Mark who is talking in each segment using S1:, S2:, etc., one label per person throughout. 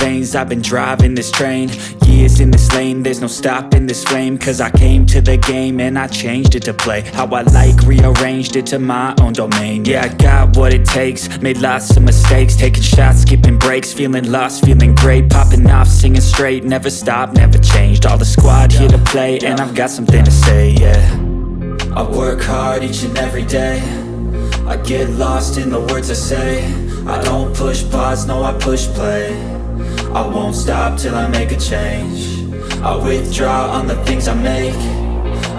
S1: lanes, I've been driving this train. Years in this lane, there's no stopping this flame. Cause I came to the game and I changed it to play how I like, rearranged it to my own domain. Yeah, I got what it takes, made lots of mistakes, taking shots, skipping breaks, feeling lost, feeling great, popping off, singing straight, never stopped, never changed. All the squad here to play, and I've got something to say, yeah. I work hard each and every day, I get lost in the words I say. I don't push pause, no I push play. I won't stop till I make a change. I withdraw on the things I make.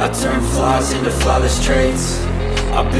S1: I turn flaws into flawless traits. I